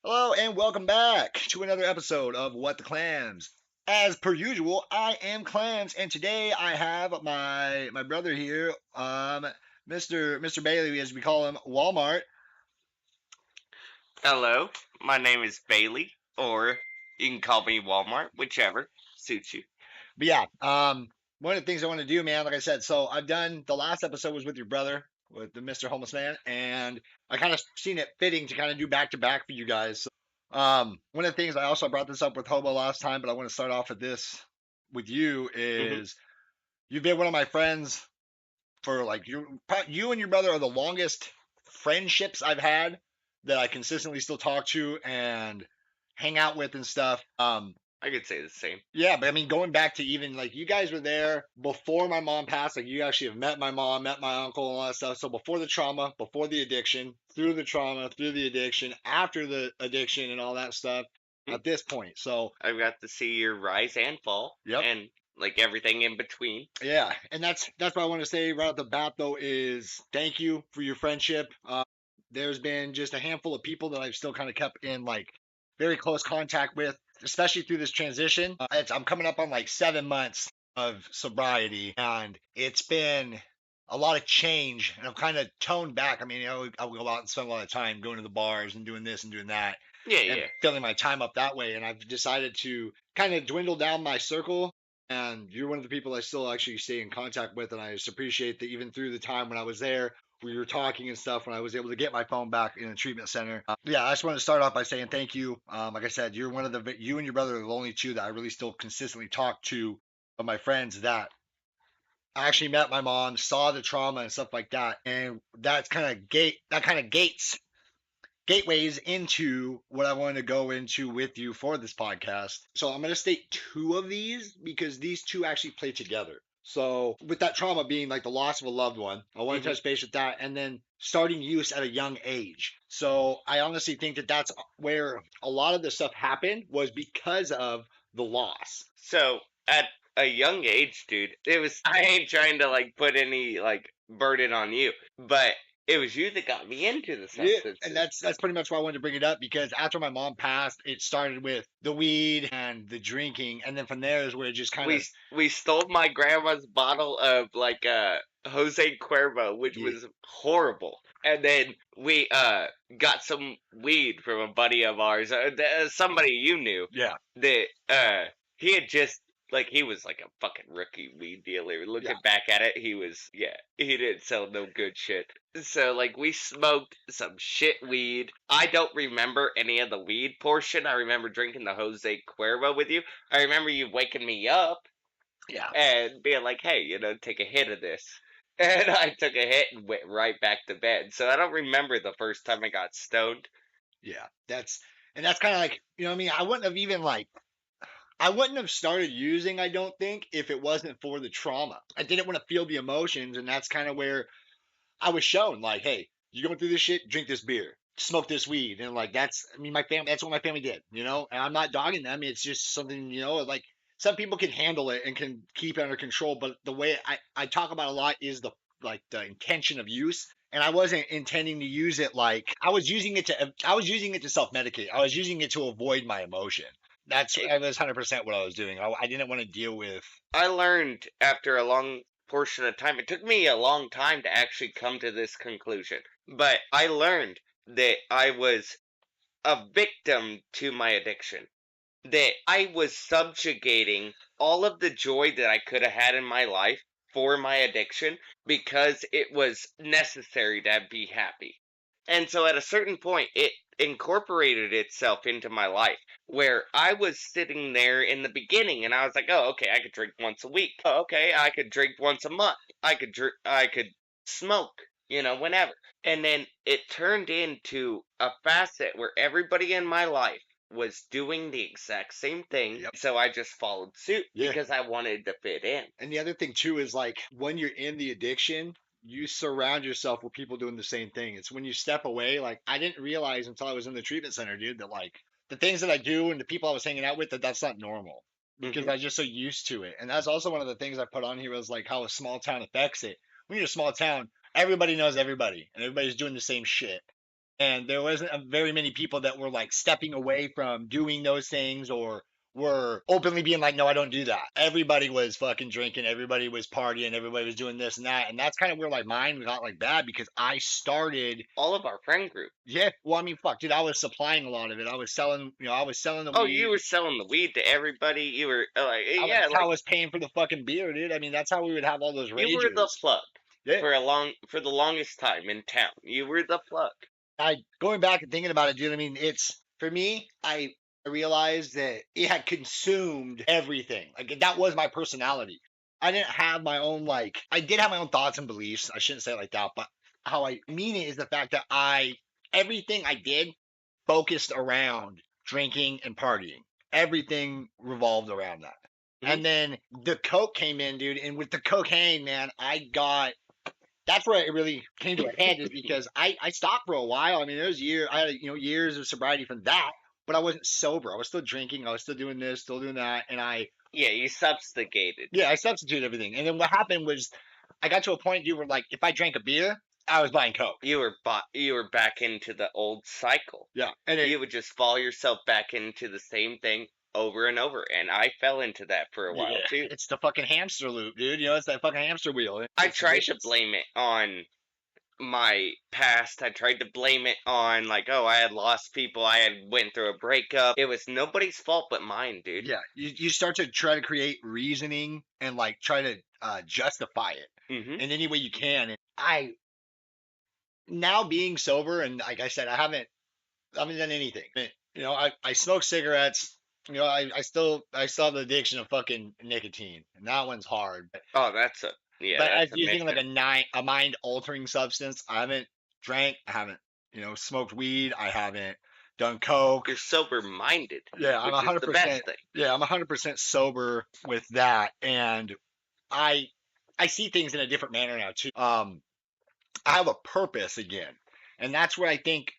Hello and welcome back to another episode of What the Clams. As per usual, I am Clams, and today I have my brother here, Mr. Bailey, as we call him, Walmart. Hello, my name is Baily, or you can call me Walmart, whichever suits you. But yeah, one of the things I want to do, man, like I said, so I've done the last episode was with your brother, with the Mr. Homeless Man, and I kind of seen it fitting to kind of do back to back for you guys. So, one of the things I brought this up with Hobo last time, but I want to start off with this with you hmm is you've been one of my friends for like you and your brother are the longest friendships I've had that I consistently still talk to and hang out with and stuff. I could say the same. Yeah, but I mean, going back to even like you guys were there before my mom passed. Like you actually have met my mom, met my uncle, and all that stuff. So before the trauma, before the addiction, through the trauma, through the addiction, after the addiction, and all that stuff. Hmm. At this point, so I've got to see your rise and fall, yep, and like everything in between. yeah, and that's what I want to say right off the bat though is thank you for your friendship. There's been just a handful of people that I've still kind of kept in like very close contact with, especially through this transition. I'm coming up on like 7 months of sobriety, and it's been a lot of change, and I've kind of toned back. I mean, I'll go out and spend a lot of time going to the bars and doing this and doing that, Yeah, and yeah. filling my time up that way. And I've decided to kind of dwindle down my circle. And you're one of the people I still actually stay in contact with, and I just appreciate that even through the time when I was there, we were talking and stuff when I was able to get my phone back in a treatment center. Yeah, I just want to start off by saying thank you. Like I said, you and your brother are the only two that I really still consistently talk to of my friends that I actually met my mom, saw the trauma and stuff like that, and that kind of gateways into what I wanted to go into with you for this podcast. So I'm going to state two of these because these two actually play together. So with that trauma being like the loss of a loved one, I want to hmm touch base with that, and then starting use at a young age. So I honestly think that that's where a lot of this stuff happened was because of the loss. So at a young age, dude, it was. I ain't trying to like put any like burden on you, but it was you that got me into the Yeah, and substances. that's pretty much why I wanted to bring it up because after my mom passed, it started with the weed and the drinking, and then from there is where it just kind we of we stole my grandma's bottle of like Jose Cuervo, which yeah, was horrible. And then we got some weed from a buddy of ours, somebody you knew yeah, that he had just like he was like a fucking rookie weed dealer. yeah. Looking back at it, he didn't sell no good shit. So like we smoked some shit weed. I don't remember any of the weed portion. I remember drinking the Jose Cuervo with you. I remember you waking me up Yeah, and being like, hey, take a hit of this. And I took a hit and went right back to bed. So I don't remember the first time I got stoned. yeah. That's kind of like I mean, I wouldn't have started using. I don't think if it wasn't for the trauma. I didn't want to feel the emotions, and that's kind of where I was shown like, hey, you going through this shit, drink this beer, smoke this weed, and like that's I mean my family that's what my family did, and I'm not dogging them. It's just something, like some people can handle it and can keep it under control, but the way I talk about a lot is the intention of use. And I wasn't intending to use it like I was using it to self-medicate. I was using it to avoid my emotion. That was 100% what I was doing. I didn't want to deal with. I learned after a long portion of time, it took me a long time to actually come to this conclusion, but I learned that I was a victim to my addiction. That I was subjugating all of the joy that I could have had in my life for my addiction because it was necessary to be happy. And so at a certain point, it incorporated itself into my life where I was sitting there in the beginning and I was like, oh, okay, I could drink once a week. Oh, okay, I could drink once a month. I could smoke, whenever. And then it turned into a facet where everybody in my life was doing the exact same thing. Yep. So I just followed suit Yeah. because I wanted to fit in. And the other thing too is like when you're in the addiction, you surround yourself with people doing the same thing. It's when you step away, like I didn't realize until I was in the treatment center, dude, that like the things that I do and the people I was hanging out with, that's not normal because hmm I was just so used to it. And that's also one of the things I put on here was like how a small town affects it. When you're a small town, everybody knows everybody and everybody's doing the same shit. and there wasn't very many people that were like stepping away from doing those things or were openly being like, no, I don't do that. Everybody was fucking drinking, everybody was partying, everybody was doing this and that. And that's kind of where like mine got like bad because I started. All of our friend group. Yeah, well, I mean, fuck, dude, I was supplying a lot of it. I was selling, I was selling the Oh, you weed. were selling the weed to everybody. You were like, yeah, I like was paying for the fucking beer, dude. I mean, that's how we would have all those you were the ragers. plug Yeah. for the longest time in town. You were the plug. I going back and thinking about it, dude. I mean, it's for me. I realized that it had consumed everything. Like that was my personality. I didn't have my own like. I did have my own thoughts and beliefs. I shouldn't say it like that, but how I mean it is the fact that everything I did focused around drinking and partying. Everything revolved around that. Hmm. And then the coke came in, dude. And with the cocaine, man, I got that's where it really came to a head is because I stopped for a while. I mean, there was years I had years of sobriety from that, but I wasn't sober. I was still drinking. I was still doing this, still doing that, and Yeah, you subjugated. I substituted everything. And then what happened was I got to a point you were like, if I drank a beer, I was buying coke. You were back into the old cycle. Yeah, and You would just fall yourself back into the same thing over and over, and I fell into that for a while yeah, too. it's the fucking hamster loop, dude. It's that fucking hamster wheel. I It's tried to vicious. blame it on my past. I tried to blame it on like, oh, I had lost people. I had went through a breakup. It was nobody's fault but mine, dude. Yeah, you start to try to create reasoning and like try to justify it Hmm. in any way you can. And I now being sober and like I said, I haven't done anything. I smoke cigarettes. I still have the addiction of fucking nicotine, and that one's hard. Oh, But as that's a using like mission. a mind altering substance, I haven't drank. I haven't smoked weed. I haven't done coke. You're sober minded, Yeah, I'm which is the best 100%. thing. Yeah, I'm 100% sober with that, and I I see things in a different manner now too. I have a purpose again, and that's where I think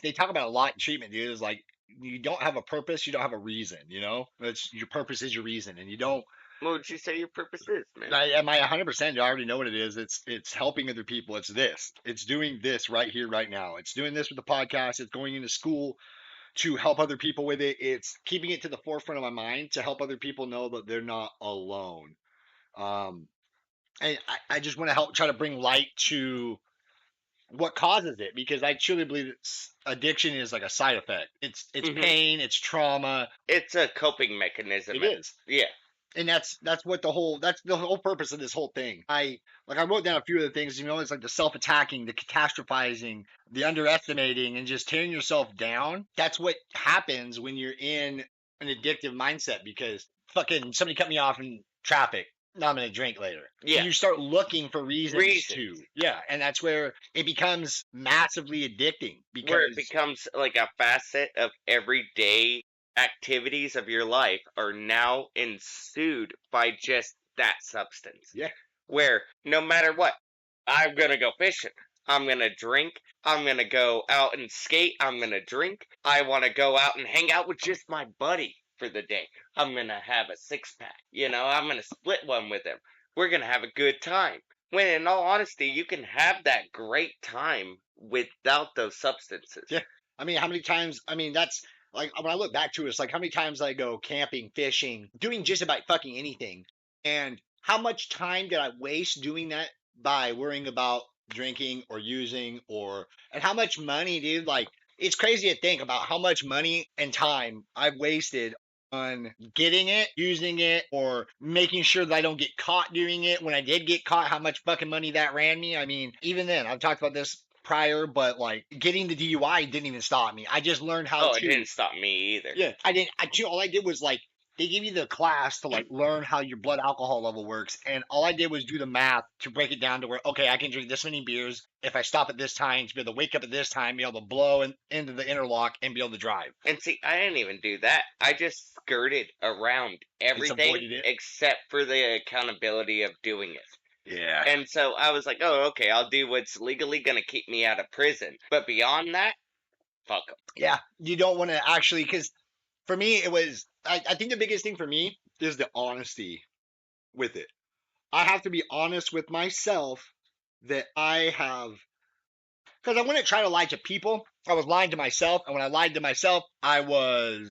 they talk about a lot in treatment, dude. Is like you don't have a purpose, you don't have a reason. It's your purpose is your reason, and you don't. What would you say your purpose is, man? Am I 100%? I already know what it is. It's helping other people. It's this. It's doing this right here, right now. It's doing this with the podcast. It's going into school to help other people with it. It's keeping it to the forefront of my mind to help other people know that they're not alone. Um, and I just want to help try to bring light to what causes it because I truly believe addiction is like a side effect. It's Hmm. pain, it's trauma. It's a coping mechanism. It is. Yeah. And that's the whole purpose of this whole thing. I wrote down a few of the things, it's like the self-attacking, the catastrophizing, the underestimating and just tearing yourself down. That's what happens when you're in an addictive mindset because fucking somebody cut me off in traffic. Now I'm gonna drink later. Yeah. And you start looking for reasons to. Reasons. Yeah, and that's where it becomes massively addicting Where it because becomes like a facet of everyday activities of your life are now ensued by just that substance. yeah, Where no matter what, I'm gonna go fishing. I'm gonna drink. I'm gonna go out and skate. I'm gonna drink. I wanna go out and hang out with just my buddy for the day. I'm gonna have a six pack. I'm gonna split one with him. We're gonna have a good time. When in all honesty, you can have that great time without those substances. yeah. I mean, how many times? I mean, that's like when I look back to it, it's like how many times I go camping, fishing, doing just about fucking anything, and how much time did I waste doing that by worrying about drinking or using and how much money, dude? Like, it's crazy to think about how much money and time I've wasted on getting it, using it, or making sure that I don't get caught doing it. When I did get caught, how much fucking money that ran me. I mean, even then, I've talked about this prior, but like getting the DUI didn't even stop me. I just learned how Oh, it to. didn't stop me either. Yeah, I didn't. All I did was like they give you the class to like learn how your blood alcohol level works, and all I did was do the math to break it down to where okay, I can drink this many beers if I stop at this time to be able to wake up at this time, be able to blow into the interlock, and be able to drive. And see, I didn't even do that. I just skirted around It's everything avoided it. except for the accountability of doing it. Yeah. And so I was like, oh, okay, I'll do what's legally going to keep me out of prison. But beyond that, fuck them. Yeah, you don't want to actually because for me it was I think the biggest thing for me is the honesty with it. I have to be honest with myself that I have because I wouldn't try to lie to people. I was lying to myself, and when I lied to myself, I was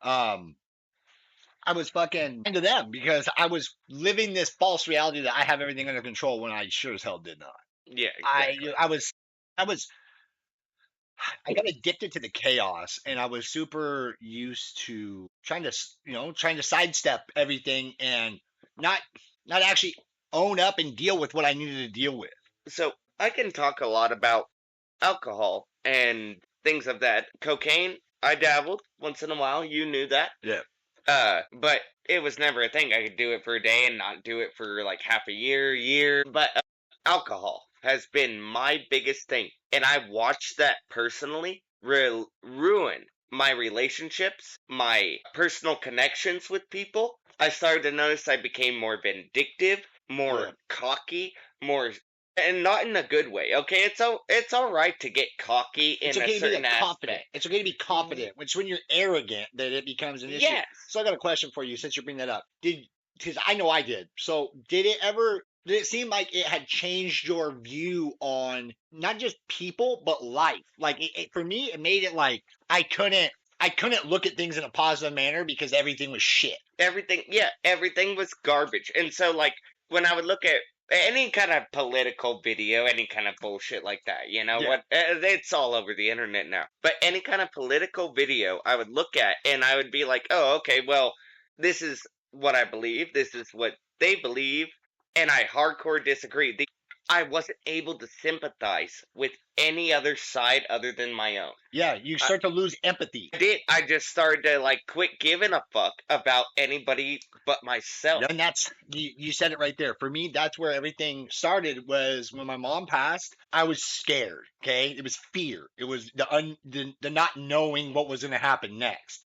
fucking into them because I was living this false reality that I have everything under control when I sure as hell did not. Yeah, I exactly. I was I was I got addicted to the chaos, and I was super used to trying to sidestep everything and not not actually own up and deal with what I needed to deal with. So I can talk a lot about alcohol and things of that. Cocaine, I dabbled once in a while. You knew that. Yeah. But it was never a thing. I could do it for a day and not do it for like half a year. But alcohol has been my biggest thing, and I watched that personally ruin my relationships, my personal connections with people. I started to notice I became more vindictive, more Yeah. cocky, more, and not in a good way. Okay, it's all right to get cocky It's in a okay to be certain like confident. aspect. It's okay to be Y- confident. It's when you're arrogant that it becomes an issue. Yes, So I got a question for you since you bring that up. Because I know I did. So did it seem like it had changed your view on not just people, but life? Like for me, it made it like I couldn't look at things in a positive manner because everything was shit. everything. Yeah, everything was garbage. And so, like, when I would look at any kind of political video, any kind of bullshit like that, you know Yeah. what? It's all over the internet now. But any kind of political video, I would look at and I would be like, oh, okay, well, this is what I believe. This is what they believe, and I hardcore disagree. I wasn't able to sympathize with any other side other than my own. Yeah, you start to lose empathy. I did. I just started to like quit giving a fuck about anybody but myself. And that's you said it right there. For me, that's where everything started was when my mom passed. I was scared. Okay, it was fear. It was the not knowing what was going to happen next.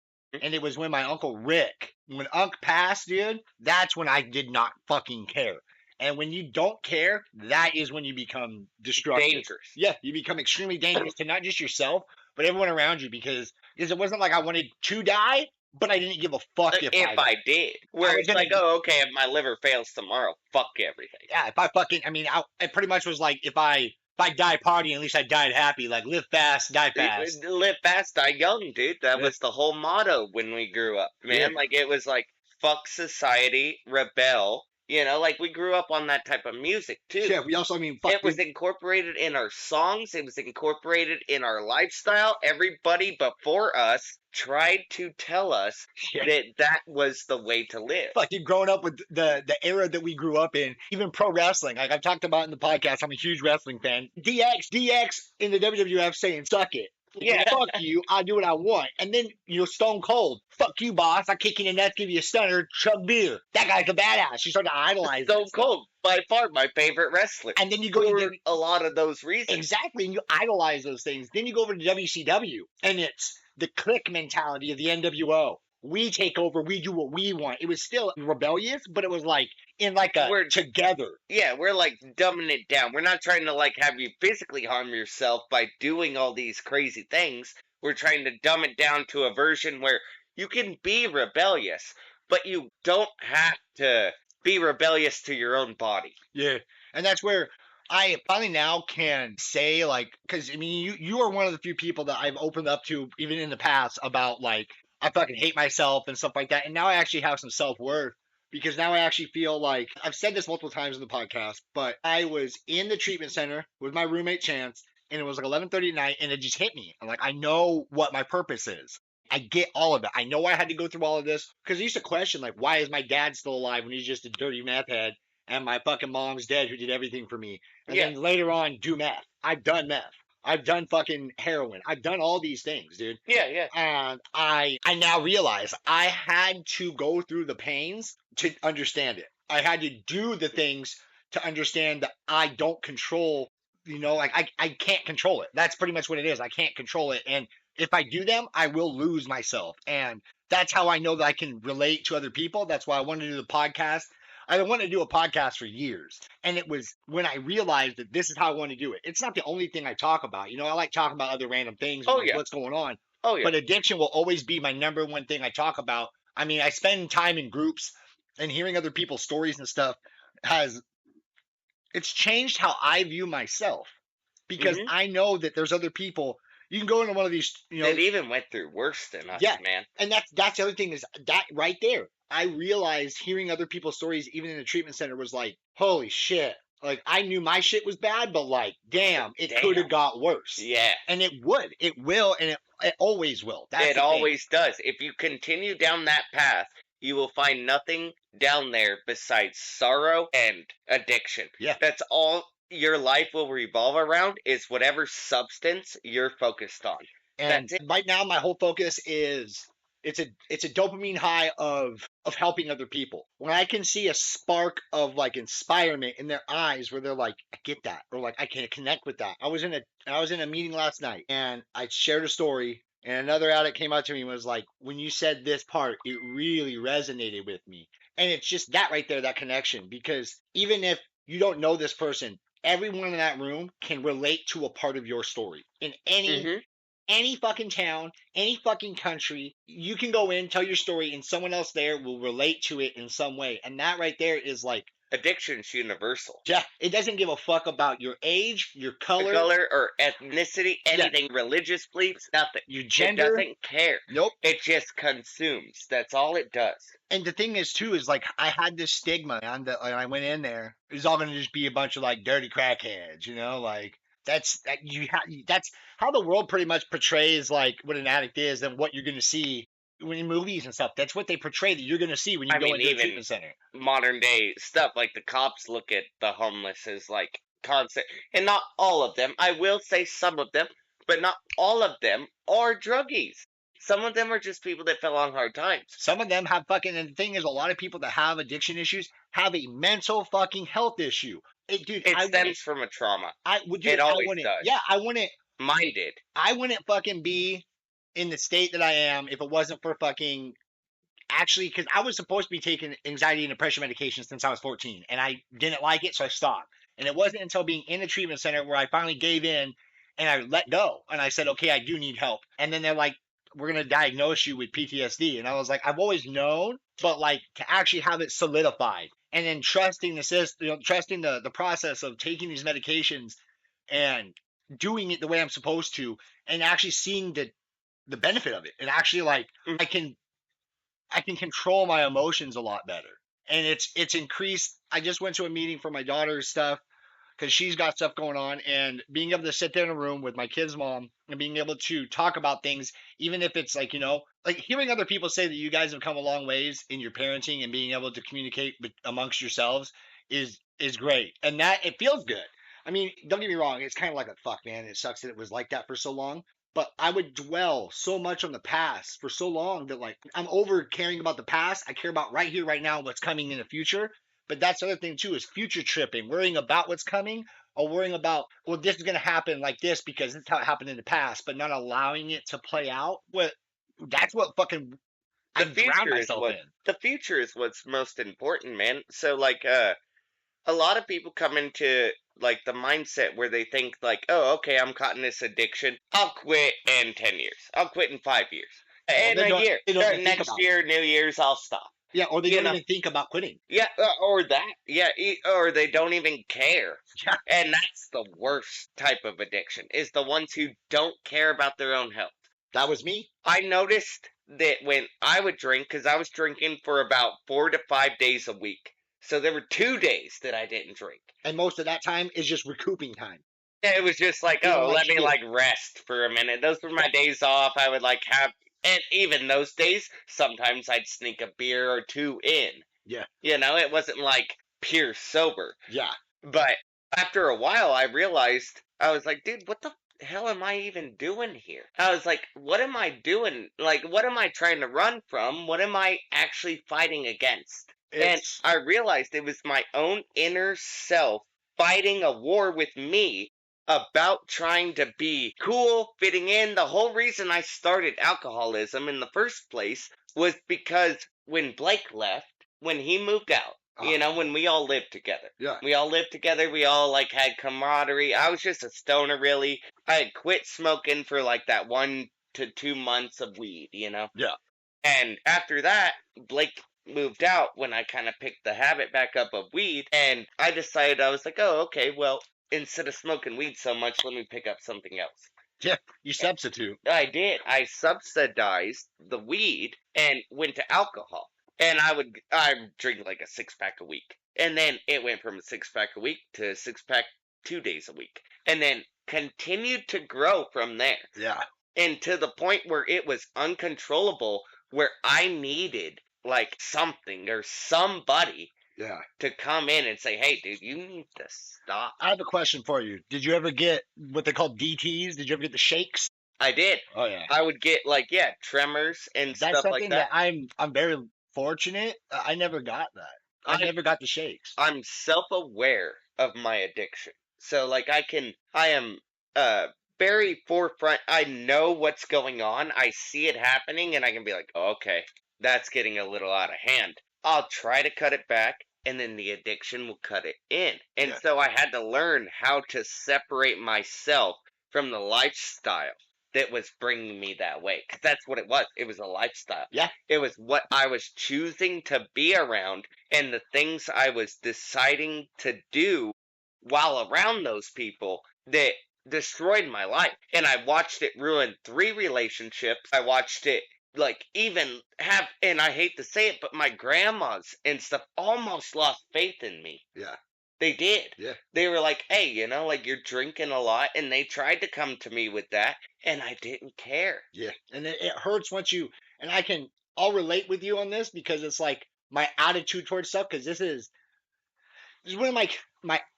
And it was when my uncle Rick, when Unc passed, dude. That's when I did not fucking care. And when you don't care, that is when you become destructive. Dangerous. Yeah, you become extremely dangerous to not just yourself, but everyone around you because it wasn't like I wanted to die, but I didn't give a fuck if If I did, where was it's gonna like, oh, okay, if my liver fails tomorrow, fuck everything. yeah, if I fucking, I mean, it pretty much was like if I die partying, at least I died happy. Like live fast, die fast. Live fast, die young, dude. That Yeah, was the whole motto when we grew up, yeah, man. Like it was like fuck society, rebel. You know, like we grew up on that type of music too. yeah. We also, I mean, fuck, It was dude. incorporated in our songs. It was incorporated in our lifestyle. Everybody before us tried to tell us Yeah. that that was the way to live. Fucking growing up with the era that we grew up in, even pro wrestling. Like I've talked about in the podcast, I'm a huge wrestling fan. DX in the WWF saying "suck it." Yeah. Fuck you, I do what I want. And then, Stone Cold, fuck you, boss. I kick you in the nuts, give you a stunner, chug beer. That guy's a badass. You start to idolize Stone that stuff. Cold, by far my favorite wrestler. And then you go For to a lot of those reasons. exactly, and you idolize those things. Then you go over to WCW, and it's the clique mentality of the NWO. We take over, we do what we want. It was still rebellious, but it was like in like a We're together. Yeah, we're like dumbing it down. We're not trying to like have you physically harm yourself by doing all these crazy things. We're trying to dumb it down to a version where you can be rebellious, but you don't have to be rebellious to your own body. Yeah, and that's where I finally now can say like, because I mean, you are one of the few people that I've opened up to even in the past about like I fucking hate myself and stuff like that, and now I actually have some self worth because now I actually feel like I've said this multiple times in the podcast, but I was in the treatment center with my roommate Chance, and it was like 11:30 at night, and it just hit me. I'm like, I know what my purpose is. I get all of it. I know I had to go through all of this because I used to question like, why is my dad still alive when he's just a dirty meth head? And my fucking mom's dead who did everything for me. And Yeah, then later on, do meth. I've done meth. I've done fucking heroin. I've done all these things, dude. yeah. And I now realize I had to go through the pains to understand it. I had to do the things to understand that I don't control, like I can't control it. That's pretty much what it is. I can't control it. And if I do them, I will lose myself. And that's how I know that I can relate to other people. That's why I wanted to do the podcast. I wanted to do a podcast for years. And it was when I realized that this is how I want to do it. It's not the only thing I talk about. I like talking about other random things, Oh like yeah. what's going on. Oh yeah. But addiction will always be my number one thing I talk about. I mean, I spend time in groups and hearing other people's stories and stuff has it's changed how I view myself. because Hmm. I know that there's other people. You can go into one of these, That even went through worse than us, yeah, man. and that's the other thing is that right there. I realized hearing other people's stories, even in the treatment center, was like, holy shit. Like I knew my shit was bad, but like, damn, it could have Damn. got worse, Yeah. and it would, it will, and it always will. That's It the thing. always does. If you continue down that path, you will find nothing down there besides sorrow and addiction. Yeah. That's all your life will revolve around is whatever substance you're focused on. And That's it. right now, my whole focus is it's a dopamine high of helping other people. When I can see a spark of like inspirement in their eyes, where they're like, I get that, or like I can connect with that. I was in a meeting last night, and I shared a story, and another addict came up to me and was like, when you said this part, it really resonated with me. And it's just that right there, that connection, because even if you don't know this person, everyone in that room can relate to a part of your story in Hmm. any fucking town, any fucking country. You can go in, tell your story, and someone else there will relate to it in some way. And that right there is like, Addiction's universal. yeah, it doesn't give a fuck about your age, your color, Color or ethnicity, yeah, anything, religious beliefs, nothing. your It gender. doesn't care. Nope. It just consumes. That's all it does. And the thing is, too, is like I had this stigma on that. Like, I went in there, it was all going to just be a bunch of like dirty crackheads, like that's how the world pretty much portrays like what an addict is and what you're going to see when in movies and stuff. That's what they portray that you're going to see when you I go mean, into a even treatment center. modern day stuff, like the cops look at the homeless as like constant, and not all of them. I will say some of them, but not all of them are druggies. Some of them are just people that fell on hard times. Some of them have fucking, and the thing is, a lot of people that have addiction issues have a mental fucking health issue. Dude, It stems from a trauma. It I always wouldn't, does. yeah, Mine did. I wouldn't fucking be in the state that I am if it wasn't for fucking actually, because I was supposed to be taking anxiety and depression medication since I was 14, and I didn't like it, so I stopped. And it wasn't until being in the treatment center where I finally gave in and I let go, and I said, okay, I do need help. And then they're like, we're gonna diagnose you with PTSD, and I was like, I've always known, but like to actually have it solidified, and then trusting the system, trusting the process of taking these medications and doing it the way I'm supposed to, and actually seeing the benefit of it, and actually like Mm. I can control my emotions a lot better. And it's increased. I just went to a meeting for my daughter's stuff because she's got stuff going on, and being able to sit there in a room with my kid's mom and being able to talk about things, even if it's like, like hearing other people say that you guys have come a long ways in your parenting and being able to communicate amongst yourselves is great. And that it feels good. I mean, don't get me wrong, it's kind of like a fuck, man. It sucks that it was like that for so long. But I would dwell so much on the past for so long that like I'm over caring about the past. I care about right here, right now, what's coming in the future. But that's the other thing too is future tripping, worrying about what's coming, or worrying about, well, this is gonna happen like this because this is how it happened in the past, but not allowing it to play out. What That's what fucking I The drown future is myself what in. the future is what's most important, man. So like a lot of people come into like the mindset where they think like, oh, okay, I'm caught in this addiction. I'll quit in 10 years. I'll quit in 5 years. Well, In a year. they don't even think Next about it. year, New Year's, I'll stop. Yeah, or they You don't know? even think about quitting. Yeah, or that. Yeah, or they don't even care. Yeah, And that's the worst type of addiction, is the ones who don't care about their own health. that was me. I noticed that when I would drink, because I was drinking for about 4 to 5 days a week. So there were 2 days that I didn't drink. And most of that time is just recouping time. Yeah, it was just like, Feeling oh, like let me shit. like rest for a minute. Those were my days off. I would like have, and even those days, sometimes I'd sneak a beer or two in. Yeah, It wasn't like pure sober. yeah. But after a while, I realized, I was like, dude, what the hell am I even doing here? I was like, what am I doing? Like, what am I trying to run from? What am I actually fighting against? And It's I realized it was my own inner self fighting a war with me about trying to be cool, fitting in. The whole reason I started alcoholism in the first place was because when Blake left, when he moved out, when we all lived together. yeah, We all lived together. We all like had camaraderie. I was just a stoner, really. I had quit smoking for like that 1 to 2 months of weed. yeah. And after that, Blake moved out when I kind of picked the habit back up of weed. And I decided, I was like, oh, okay, well, instead of smoking weed so much, let me pick up something else. Yeah, you substitute. I did. I subsidized the weed and went to alcohol. And I drink like a 6 pack a week. And then it went from a 6 pack a week to a 6 pack 2 days a week. And then continued to grow from there. Yeah. And to the point where it was uncontrollable, where I needed like something or somebody Yeah. to come in and say, hey, dude, you need to stop. I have a question for you. Did you ever get what they call DTs? Did you ever get the shakes? I did. Oh yeah. I would get like, yeah, tremors and That's stuff like something that. that I'm very fortunate. I never got that. I I never got the shakes. I'm self-aware of my addiction. So like I am uh very forefront. I know what's going on. I see it happening and I can be like, oh, okay, that's getting a little out of hand. I'll try to cut it back and then the addiction will cut it in. And Yeah. so I had to learn how to separate myself from the lifestyle that was bringing me that way. 'Cause that's what it was. It was a lifestyle. Yeah. It was what I was choosing to be around and the things I was deciding to do while around those people that destroyed my life. And I watched it ruin 3 relationships. I watched it like even have, and I hate to say it, but my grandmas and stuff almost lost faith in me. Yeah. They did. Yeah. They were like, hey, like you're drinking a lot. And they tried to come to me with that. And I didn't care. Yeah. And it hurts once you, and I'll relate with you on this because it's like my attitude towards stuff. Because this is when my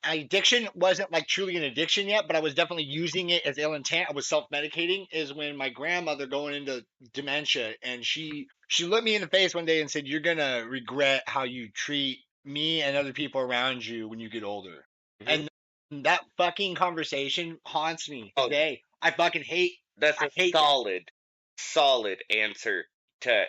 addiction wasn't like truly an addiction yet, but I was definitely using it as ill intent. I was self-medicating. Is when my grandmother going into dementia, and she looked me in the face one day and said, "You're gonna regret how you treat me and other people around you when you get older." Hmm. And that fucking conversation haunts me Oh, today. I fucking hate. that's I a hate that. solid answer to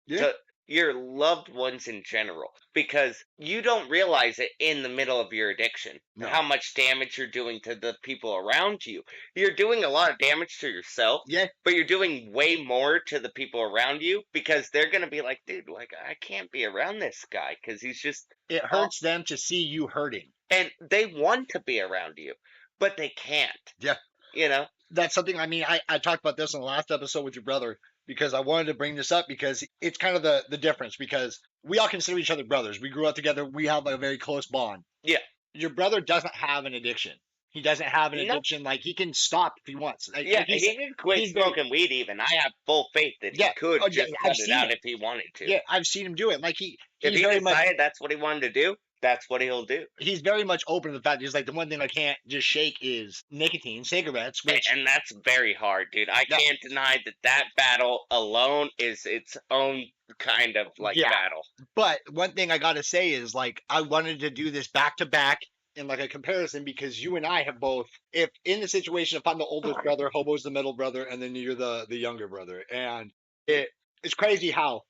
Yeah. to your loved ones in general because you don't realize it in the middle of your addiction No. how much damage you're doing to the people around you. You're doing a lot of damage to yourself, Yeah. but you're doing way more to the people around you because they're going to be like, dude, like I can't be around this guy because he's just It all, hurts them to see you hurting. and they want to be around you, but they can't, Yeah. you know? That's something. I mean, I talked about this in the last episode with your brother because I wanted to bring this up because it's kind of the difference because we all consider each other brothers. We grew up together. We have a very close bond. Yeah. Your brother doesn't have an addiction. He doesn't have an No. addiction. Like he can stop if he wants. Yeah, he can quit he's very, smoking weed even. I have full faith that he yeah. could Oh, yeah. just I've cut it seen out it. if he wanted to. Yeah, I've seen him do it. Like If he's he very much decided that's what he wanted to do, that's what he'll do. he's very much open to the fact that he's like the one thing I can't just shake is nicotine, cigarettes, which And that's very hard, dude. I yeah, can't deny that that battle alone is its own kind of like yeah. battle. But one thing I gotta say is like I wanted to do this back to back in like a comparison because you and I have both. If in the situation, if I'm the oldest brother, Hobo's the middle brother, and then you're the younger brother, and it's crazy how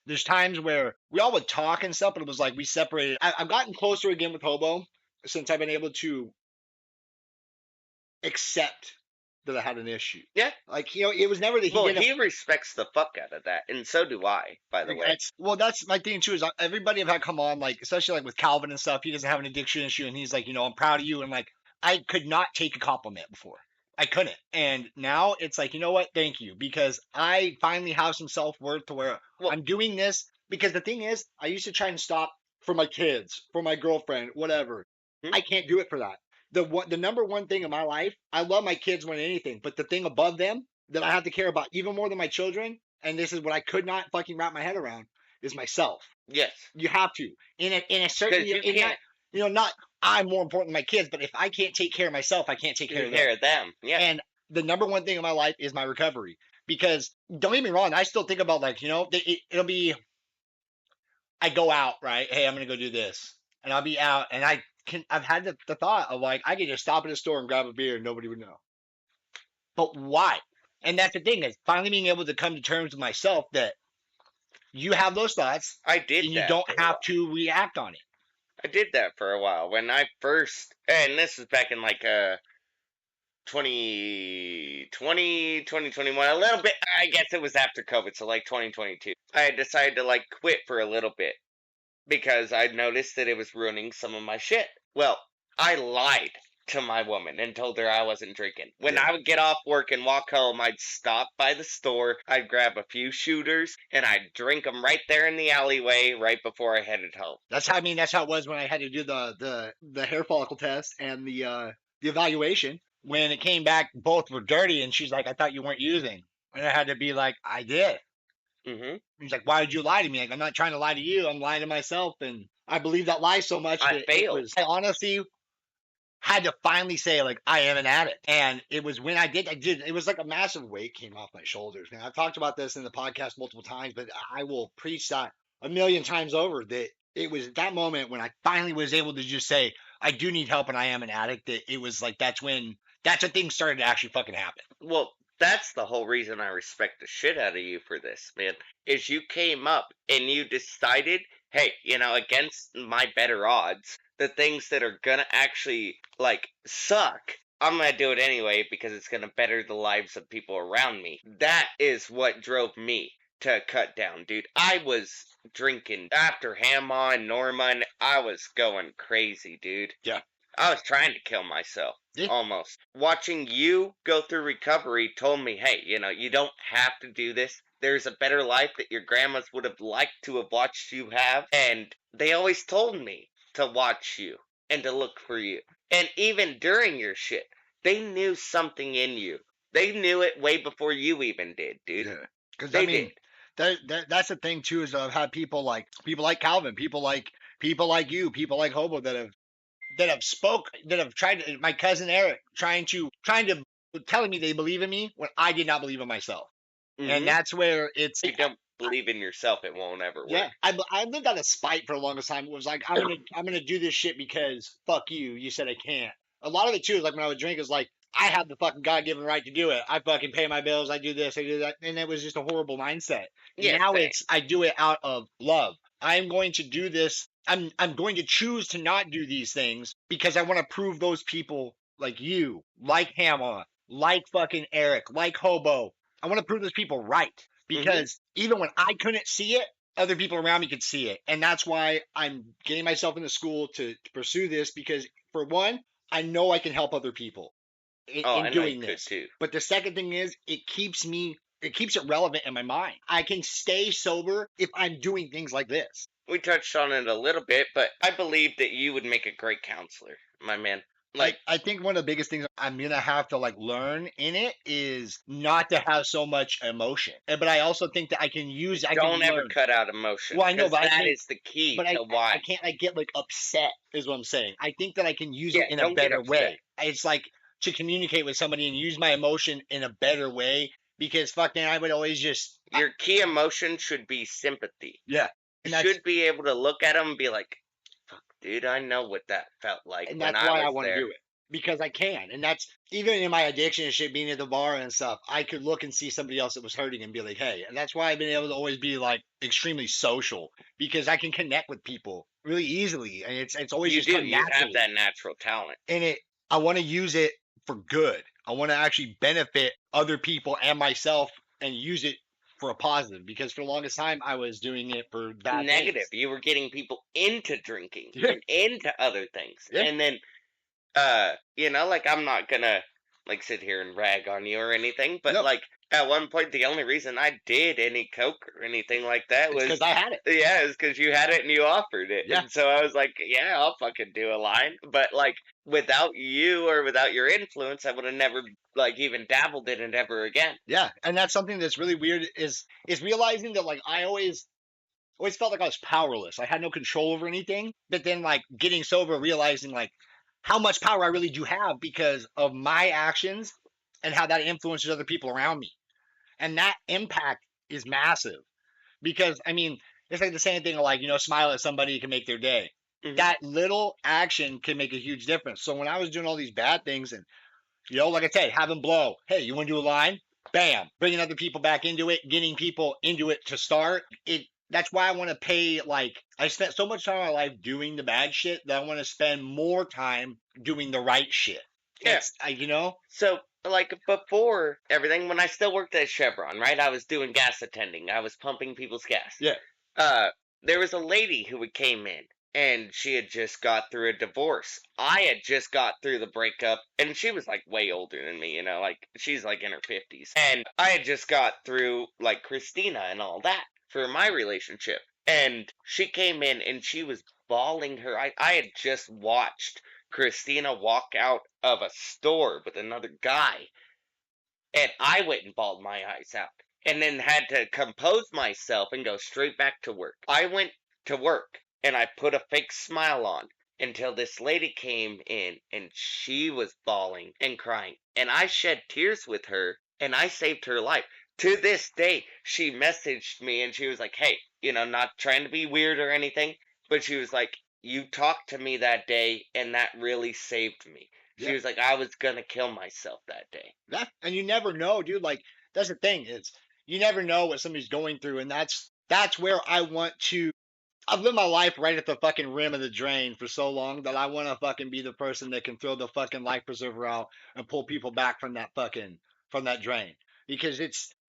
there's times where we all would talk and stuff, but it was like we separated. I've gotten closer again with Hobo since I've been able to accept that I had an issue. Yeah. Like it was never that he Well, didn't. he respects the fuck out of that, and so do I, by the way. That's my thing too. Is everybody I've had come on, like especially like with Calvin and stuff. He doesn't have an addiction issue, and he's like, I'm proud of you, and like I could not take a compliment before. I couldn't, and now it's like, you know what? Thank you, because I finally have some self worth to where Well, I'm doing this. Because the thing is, I used to try and stop for my kids, for my girlfriend, whatever. hmm? I can't do it for that. The number one thing in my life, I love my kids more than anything, but the thing above them that I have to care about even more than my children, and this is what I could not fucking wrap my head around, is myself. Yes. You have to in a certain Because you can't not I'm more important than my kids, but if I can't take care of myself, I can't take care take of them. care of them. Yeah. And the number one thing in my life is my recovery. Because don't get me wrong, I still think about like it'll be I go out, right? Hey, I'm gonna go do this, and I'll be out, and I've had the thought of like I could just stop at a store and grab a beer and nobody would know. But why? And that's the thing is finally being able to come to terms with myself that you have those thoughts I did and you that don't for a have while. to react on it. I did that for a while when I first, and this was back in like 2020, 2021, a little bit. I guess it was after COVID, so like 2022. I had decided to like quit for a little bit because I'd noticed that it was ruining some of my shit. Well, I lied to my woman and told her I wasn't drinking. When Yeah. I would get off work and walk home, I'd stop by the store, I'd grab a few shooters, and I'd drink them right there in the alleyway right before I headed home. That's how that's how it was when I had to do the hair follicle test and the evaluation. When it came back, both were dirty, and she's like, "I thought you weren't using," and I had to be like, "I did." Hmm. He's like, "Why did you lie to me?" Like, I'm not trying to lie to you. I'm lying to myself, and I believe that lie so much I that it failed. was. I honestly had to finally say like I am an addict, and it was when I did. I did. It was like a massive weight came off my shoulders. Man, I've talked about this in the podcast multiple times, but I will preach that a million times over. That it was that moment when I finally was able to just say I do need help and I am an addict. That it was like that's when things started to actually fucking happen. Well, that's the whole reason I respect the shit out of you for this, man. Is you came up and you decided, hey, against my better odds, the things that are gonna actually, like, suck, I'm gonna do it anyway because it's gonna better the lives of people around me. That is what drove me to cut down, dude. I was drinking after Hama and Norma, and I was going crazy, dude. Yeah. I was trying to kill myself. Yeah. Almost. Watching you go through recovery told me, hey, you don't have to do this. There's a better life that your grandmas would have liked to have watched you have. And they always told me to watch you and to look for you. And even during your shit, they knew something in you. They knew it way before you even did, dude. Yeah. Because They I mean, did. that's the thing too is I've had people like Calvin, people like you, people like Hobo that have tried to, my cousin Eric trying to telling me they believe in me when I did not believe in myself. And Hmm. that's where it's If you don't believe in yourself, it won't ever yeah, work. I lived out of spite for the longest time. It was like I'm gonna do this shit because fuck you. You said I can't. A lot of it too is like when I would drink is like I have the fucking God given right to do it. I fucking pay my bills. I do this. I do that, and it was just a horrible mindset. Yeah, Now same. it's I do it out of love. I'm going to do this. I'm going to choose to not do these things because I want to prove those people like you, like Hammer, like fucking Eric, like Hobo. I want to prove those people right Hmm. because even when I couldn't see it, other people around me could see it. And that's why I'm getting myself into school to pursue this because, for one, I know I can help other people Oh, in I know you doing could this. too. But the second thing is, it keeps it relevant in my mind. I can stay sober if I'm doing things like this. We touched on it a little bit, but I believe that you would make a great counselor, my man. Like, I think one of the biggest things I'm gonna have to like learn in it is not to have so much emotion. But I also think that I can don't ever learn. cut out emotion, Well, I know, because but I that think is the key but to I why. can't like get like upset is what I'm saying. I think that I can use it Yeah, in a don't get better upset. way. It's like to communicate with somebody and use my emotion in a better way because fucking I would always just Your key emotion should be sympathy. yeah. You And that's should be able to look at them and be like, fuck, dude, I know what that felt like and when that's I why I was want to there. do it because I can. And that's even in my addiction and shit being at the bar and stuff, I could look and see somebody else that was hurting and be like, "Hey." And that's why I've been able to always be like extremely social because I can connect with people really easily and it's always You just do. come You have naturally. that natural talent. And I want to use it for good. I want to actually benefit other people and myself and use it for a positive because for the longest time I was doing it for bad Negative. things. You were getting people into drinking Yeah, and into other things. yeah, And then like, I'm not gonna, like, sit here and rag on you or anything, but, no, like, at one point the only reason I did any coke or anything like that it's was, because I had it. yeah, is because you had it and you offered it. Yeah, And so I was like, yeah, I'll fucking do a line. But, like, without you or without your influence, I would have never, like, even dabbled in it ever again. yeah, and that's something that's really weird is realizing that like I always felt like I was powerless. I had no control over anything. But then like getting sober, realizing like how much power I really do have because of my actions and how that influences other people around me. And that impact is massive because I mean, it's like the same thing like, smile at somebody can make their day. Hmm. That little action can make a huge difference. So when I was doing all these bad things and like I said, having blow, hey, you want to do a line? Bam, bringing other people back into it, getting people into it to start it. That's why I want to pay. Like I spent so much time in my life doing the bad shit that I want to spend more time doing the right shit. Yeah. It's So, like, before everything, when I still worked at Chevron, right, I was doing gas attending. I was pumping people's gas. yeah, uh there was a lady who would came in and she had just got through a divorce. I had just got through the breakup, and she was like way older than me, like she's like in her 50s. And I had just got through like Christina and all that for my relationship. And she came in and she was bawling her. I had just watched Christina walk out of a store with another guy, and I went and bawled my eyes out and then had to compose myself and go straight back to work. I went to work and I put a fake smile on until this lady came in and she was bawling and crying. And I shed tears with her and I saved her life. To this day, she messaged me and she was like, hey, not trying to be weird or anything, but she was like, you talked to me that day and that really saved me. She Yeah. was like, I was gonna kill myself that day. Yeah. And you never know, dude. Like, that's the thing is you never know what somebody's going through. And that's where I want to I've lived my life right at the fucking rim of the drain for so long that I want to fucking be the person that can throw the fucking life preserver out and pull people back from that drain. Because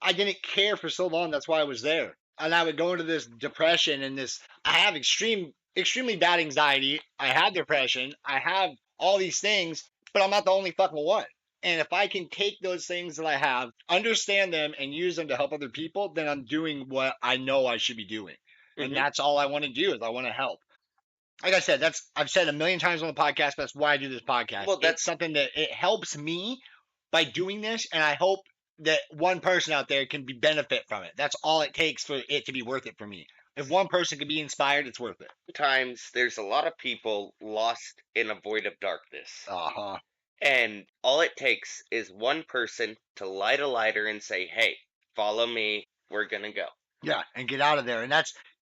I didn't care for so long. That's why I was there. And I would go into this depression and I have extremely bad anxiety. I have depression. I have all these things, but I'm not the only fucking one. And if I can take those things that I have, understand them, and use them to help other people, then I'm doing what I know I should be doing. And Hmm. that's all I want to do is I want to help. Like I said, I've said a million times on the podcast, but that's why I do this podcast. Well, It's that's something that it helps me by doing this, and I hope that one person out there can benefit from it. That's all it takes for it to be worth it for me. If one person can be inspired, it's worth it. times there's a lot of people lost in a void of darkness. Uh-huh. And all it takes is one person to light a lighter and say, hey, follow me. We're going to go. Yeah, and get out of there. And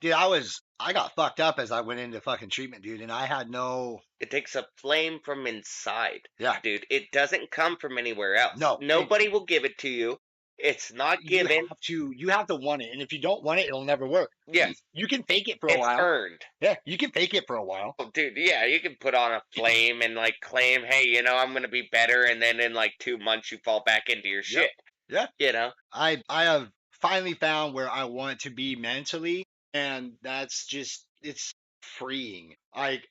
dude, I got fucked up as I went into fucking treatment, dude, and I had no, It takes a flame from inside, yeah, dude. It doesn't come from anywhere else. no, Nobody will give it to you. It's not given. you have to want it, and if you don't want it, it'll never work. Yes, You can fake it for a it's while. earned. Yeah, you can fake it for a while. Oh, dude, yeah, you can put on a flame and like claim, hey, I'm going to be better. And then in like 2 months, you fall back into your Yep. shit. Yeah. You know? I have finally found where I want to be mentally, and it's freeing. I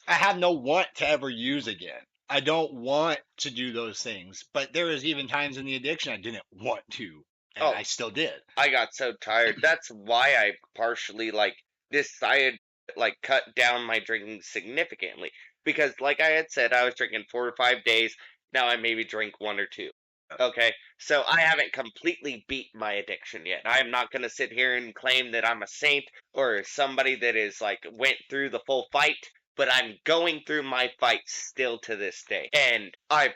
have no want to ever use again. I don't want to do those things, but there was even times in the addiction I didn't want to, and Oh, I still did. I got so tired. That's why I partially like decided like cut down my drinking significantly because like I had said I was drinking 4 to 5 days. Now I maybe drink 1 or 2. Okay? So I haven't completely beat my addiction yet. I am not going to sit here and claim that I'm a saint or somebody that is like went through the full fight, but I'm going through my fight still to this day. And I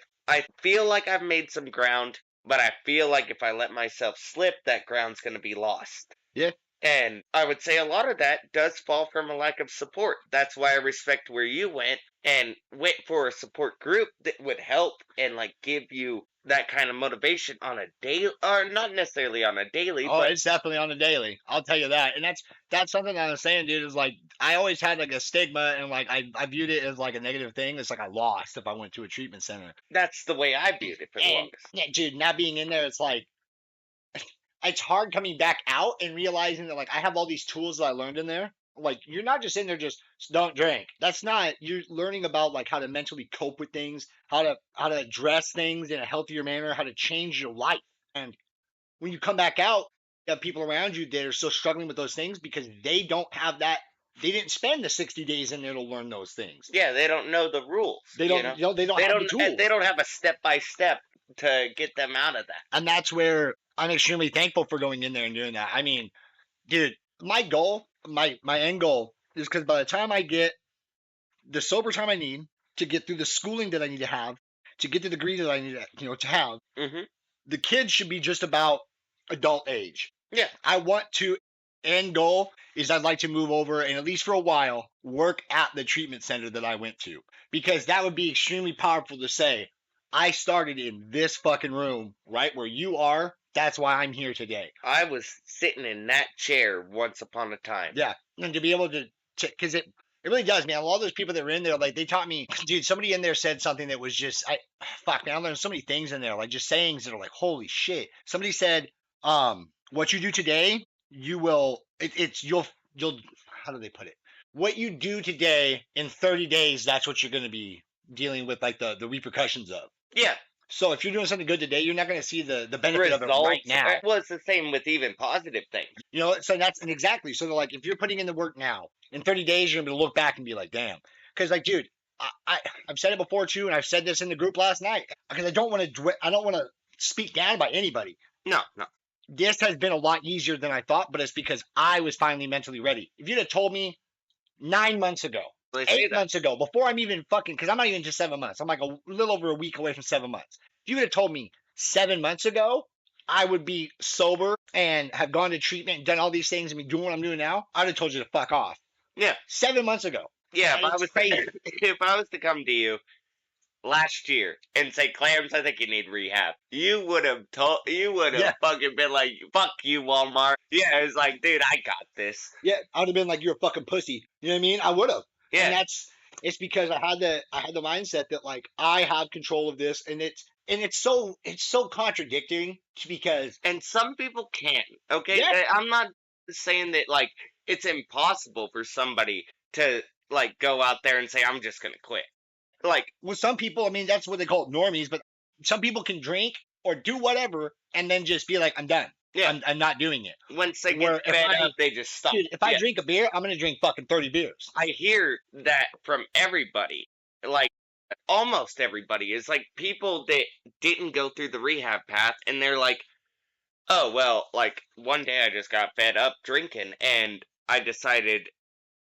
feel like I've made some ground, but I feel like if I let myself slip, that ground's going to be lost. Yeah. And I would say a lot of that does fall from a lack of support. That's why I respect where you went and went for a support group that would help and like give you that kind of motivation on a daily, or not necessarily on a daily, Oh, but it's definitely on the daily. I'll tell you that. And that's something that I was saying, dude, is like I always had like a stigma and like I viewed it as like a negative thing. It's like I lost if I went to a treatment center. that's the way I viewed it for the And longest. yeah, dude, not being in there, it's like it's hard coming back out and realizing that like I have all these tools that I learned in there. Like you're not just in there just don't drink. That's not you're learning about like how to mentally cope with things, how to address things in a healthier manner, how to change your life. And when you come back out, you have people around you that are still struggling with those things because they don't have that. They didn't spend the 60 days in there to learn those things. Yeah, they don't know the rules. They don't. They don't have the tools. They don't have a step by step to get them out of that. And that's where I'm extremely thankful for going in there and doing that. I mean, dude, my goal, my end goal is because by the time I get the sober time I need to get through the schooling that I need to have, to get the degree that I need to have, Hmm. the kids should be just about adult age. Yeah. I want to end goal is I'd like to move over and at least for a while work at the treatment center that I went to because that would be extremely powerful to say I started in this fucking room right where you are. That's why I'm here today. I was sitting in that chair once upon a time. Yeah, and to be able to because it really does, man. A lot of those people that were in there, like they taught me, dude. Somebody in there said something that was just, fuck, man. I learned so many things in there, like just sayings that are like, holy shit. Somebody said, what you do today, you will, it's you'll, how do they put it? what you do today in 30 days, that's what you're going to be dealing with, like the repercussions of. Yeah. So if you're doing something good today, you're not going to see the benefit of it right Results. now. Well, it's the same with even positive things. You know, so that's and exactly. So they're like, if you're putting in the work now, in 30 days, you're going to look back and be like, damn. Because, like, dude, I've said it before too, and I've said this in the group last night because I don't want to speak down by anybody. No, no. This has been a lot easier than I thought, but it's because I was finally mentally ready. If you'd have told me 9 months ago, 8 months ago, before I'm even fucking, because I'm not even just 7 months. I'm like a little over a week away from 7 months. If you would have told me 7 months ago, I would be sober and have gone to treatment and done all these things and be doing what I'm doing now, I'd have told you to fuck off. Yeah. 7 months ago. Yeah, if I was to come to you last year and say, Clarence, I think you need rehab, you would have fucking been like, fuck you, Walmart. Yeah, it's like, dude, I got this. Yeah, I would have been like, you're a fucking pussy. You know what I mean? I would have. Yeah. And it's because I had the mindset that like I have control of this, and it's so contradicting because and some people can. Okay, yeah. I'm not saying that like it's impossible for somebody to like go out there and say I'm just gonna quit. Like with some people, I mean that's what they call it, normies, but some people can drink or do whatever and then just be like, I'm done. Yeah. I'm not doing it. Once they get fed up, they just stop. Dude, if I drink a beer, I'm gonna drink fucking 30 beers. I hear that from everybody. Like almost everybody is like people that didn't go through the rehab path and they're like, oh well, like one day I just got fed up drinking and I decided,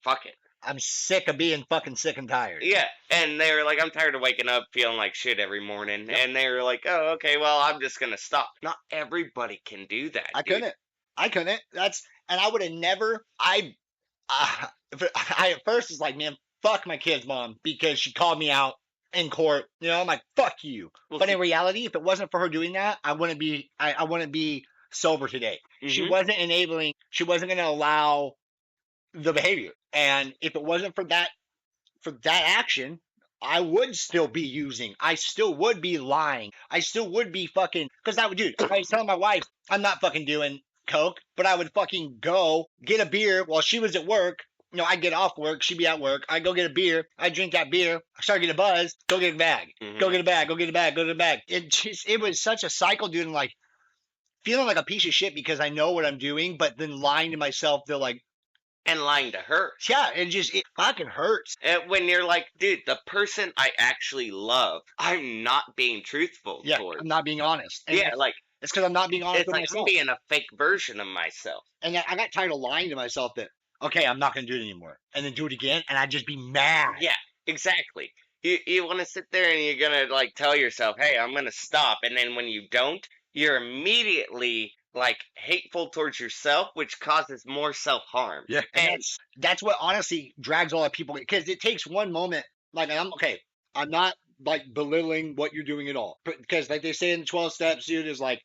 fuck it. I'm sick of being fucking sick and tired. Yeah, and they were like, I'm tired of waking up feeling like shit every morning. Yep. And they were like, oh, okay, well, I'm just gonna stop. Not everybody can do that. I couldn't. And I would have never. I at first was like, man, fuck my kid's mom because she called me out in court. You know, I'm like, fuck you. Well, but in reality, if it wasn't for her doing that, I wouldn't be sober today. Mm-hmm. She wasn't enabling. She wasn't going to allow the behavior. And if it wasn't for that action, I would still be using. I still would be lying. I still would be fucking. Because I would, dude. I was telling my wife, I'm not fucking doing coke, but I would fucking go get a beer while she was at work. You know, I'd get off work, she'd be at work. I'd go get a beer. I'd drink that beer. I start getting a buzz. Go get a bag. Mm-hmm. Go get a bag. Go get a bag. Go get a bag. It was such a cycle, dude. And like feeling like a piece of shit because I know what I'm doing, but then lying to myself. They're like. And lying to her. Yeah, it fucking hurts. When you're like, dude, the person I actually love, I'm not being truthful towards. I'm not being honest. And yeah, like. It's because I'm not being honest with with myself. It's like I'm being a fake version of myself. And I got tired of lying to myself that, okay, I'm not going to do it anymore. And then do it again, and I'd just be mad. Yeah, exactly. You want to sit there and you're going to, like, tell yourself, hey, I'm going to stop. And then when you don't, you're immediately like hateful towards yourself, which causes more self-harm. Yeah. And that's what honestly drags all the people, because it takes one moment. Like, I'm not like belittling what you're doing at all, because like they say in the 12 steps, dude, is like,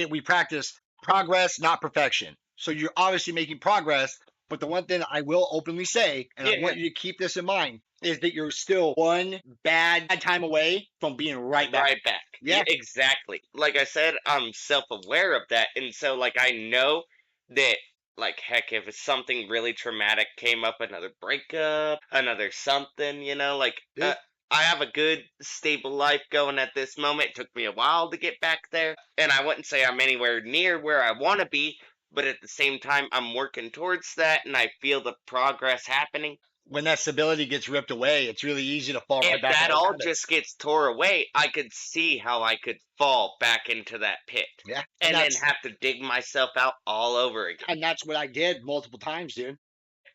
we practice progress, not perfection. So you're obviously making progress, but the one thing I will openly say, and I want you to keep this in mind, is that you're still one bad time away from being right back. Right back. Yeah, exactly. Like I said, I'm self-aware of that. And so, like, I know that, like, heck, if something really traumatic came up, another breakup, another something, you know, like, I have a good, stable life going at this moment. It took me a while to get back there. And I wouldn't say I'm anywhere near where I want to be, but at the same time, I'm working towards that, and I feel the progress happening. When that stability gets ripped away, it's really easy to fall right back. If that all just gets tore away, I could see how I could fall back into that pit. Yeah. And then have to dig myself out all over again. And that's what I did multiple times, dude.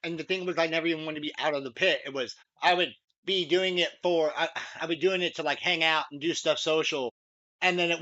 And the thing was, I never even wanted to be out of the pit. It was, I would be doing it I would doing it to like hang out and do stuff social. And then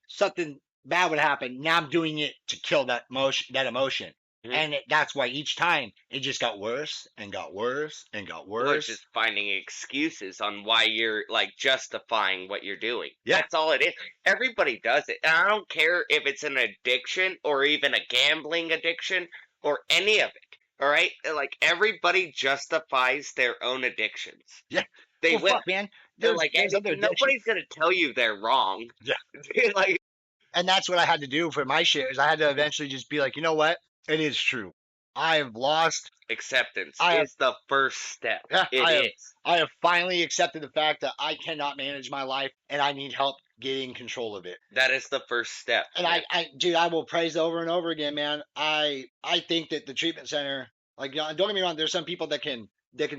something bad would happen. Now I'm doing it to kill that emotion. And that's why each time it just got worse and got worse and got worse. Or just finding excuses on why you're like justifying what you're doing. Yeah. That's all it is. Everybody does it. And I don't care if it's an addiction or even a gambling addiction or any of it. All right? Like everybody justifies their own addictions. Yeah. They will. Fuck, man. They're like, nobody's going to tell you they're wrong. Yeah. Like, and that's what I had to do for my shit, is I had to eventually just be like, you know what? It is true. I have lost. Acceptance I have. is the first step. Yeah, It is. I have finally accepted the fact that I cannot manage my life and I need help getting control of it. That is the first step, And man. dude, I will praise over and over again, man. I think that the treatment center, like, don't get me wrong, there's some people that can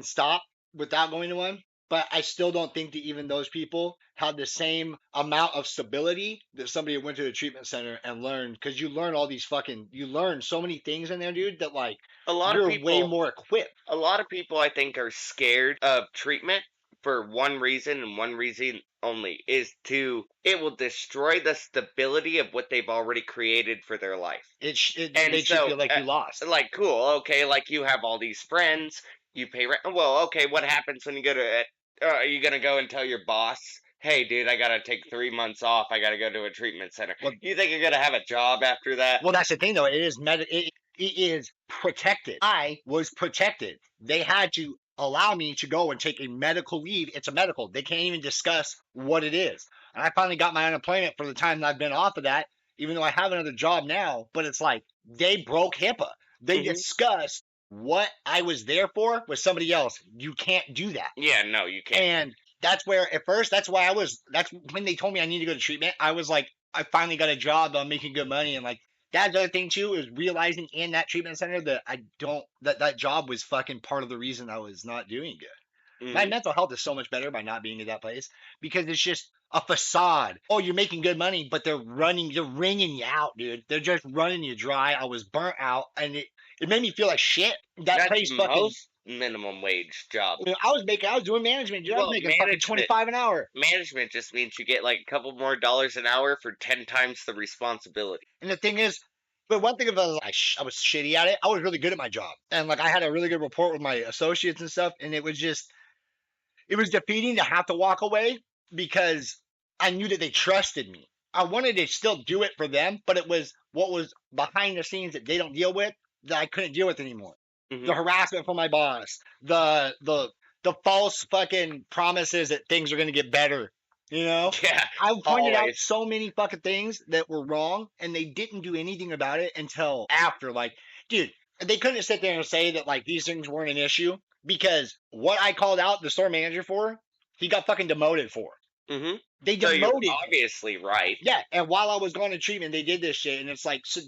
stop without going to one, but I still don't think that even those people have the same amount of stability that somebody who went to a treatment center and learned, because you learn so many things in there, dude, that like A lot of you're way people more equipped. a lot of people I think are scared of treatment for one reason and one reason only is it will destroy the stability of what they've already created for their life. It And makes you so feel like you lost. like cool, okay, like you have all these friends, you pay rent. Well, okay, what happens when you go to are you going to go and tell your boss, "Hey dude, I got to take 3 months off. I got to go to a treatment center." Well, You think you're going to have a job after that? well, that's the thing, though. It is protected. I was protected. They had to allow me to go and take a medical leave. It's a medical. They can't even discuss what it is. And I finally got my unemployment for the time that I've been off of that, even though I have another job now. But it's like they broke HIPAA. They Mhm. discussed what I was there for with somebody else. You can't do that. Yeah, no, you can't. And that's where at first that's when they told me I need to go to treatment. I was like, I finally got a job, I'm making good money, and like that's the other thing too is realizing in that treatment center that I don't that job was fucking part of the reason I was not doing good. My Mhm. mental health is so much better by not being at that place because it's just a facade. Oh, you're making good money, but they're wringing you out, dude. They're just running you dry. I was burnt out, and it made me feel like shit. That That's place fucking. most minimum wage jobs. I was doing management, dude. I was Well, making fucking 25 an hour. management just means you get like a couple more dollars an hour for 10 times the responsibility. And the thing is, but one thing about I was shitty at it. I was really good at my job, and like I had a really good rapport with my associates and stuff. And it was defeating to have to walk away because I knew that they trusted me. I wanted to still do it for them, but it was what was behind the scenes that they don't deal with that I couldn't deal with anymore. The Hmm. harassment from my boss, the false fucking promises that things are going to get better. You know, Yeah, I pointed out always. so many fucking things that were wrong, and they didn't do anything about it until after. Like, dude, they couldn't sit there and say that like these things weren't an issue because what I called out the store manager for, he got fucking demoted for. Hmm. They So you're demoted him. obviously right. Yeah, and while I was going to treatment, they did this shit, and it's like, so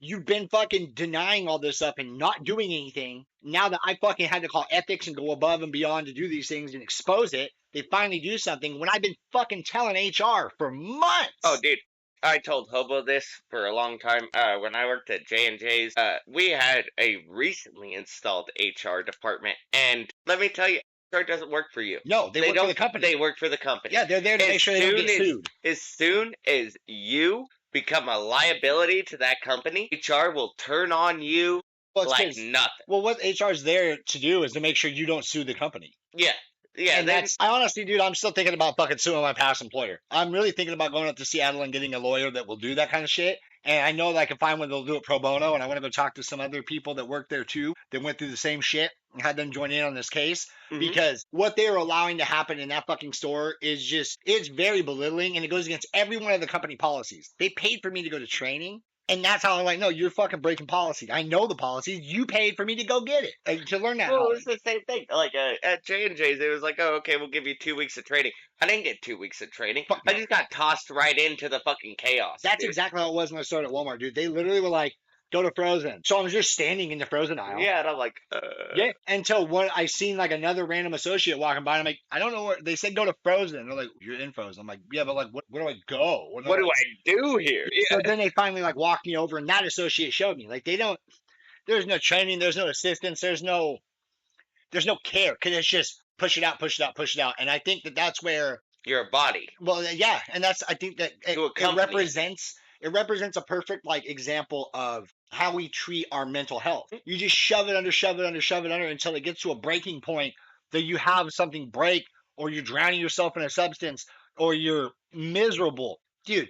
you've been fucking denying all this stuff and not doing anything. Now that I fucking had to call ethics and go above and beyond to do these things and expose it, they finally do something when I've been fucking telling HR for months. Oh, dude, I told Hobo this for a long time. When I worked at J&J's, we had a recently installed HR department, and let me tell you, HR doesn't work for you. No, they work for the company. They work for the company. Yeah, they're there to make sure they don't get sued. As soon as you become a liability to that company, HR will turn on you like nothing. Well, what HR is there to do is to make sure you don't sue the company. Yeah. Yeah, and I honestly, dude, I'm still thinking about fucking suing my past employer. I'm really thinking about going up to Seattle and getting a lawyer that will do that kind of shit. And I know that I can find one that'll do it pro bono. And I want to go talk to some other people that work there too, that went through the same shit and had them join in on this case. Mhm. Because what they're allowing to happen in that fucking store is just, it's very belittling and it goes against every one of the company policies. They paid for me to go to training. And that's how I'm like, no, you're fucking breaking policy. I know the policies. You paid for me to go get it, to learn that. Well, it's the same thing. Like at J&J's, it was like, oh, okay, we'll give you 2 weeks of training. I didn't get 2 weeks of training. Fuck I no. just got tossed right into the fucking chaos. That's dude. exactly how it was when I started at Walmart, dude. They literally were like, go to Frozen. So I was just standing in the Frozen aisle. Yeah, and I'm like, Yeah, until I seen like another random associate walking by, and I'm like, I don't know where they said go to Frozen. They're like, you're in Frozen. I'm like, yeah, but like, where do I go? what do I do here? So then they finally like walked me over, and that associate showed me. Like there's no training, there's no assistance, there's no care because it's just push it out, push it out, push it out. And I think that that's where You're a body. well, yeah, and that's I think that it represents a perfect like example of how we treat our mental health. You just shove it under, shove it under, shove it under until it gets to a breaking point that you have something break, or you're drowning yourself in a substance, or you're miserable, dude.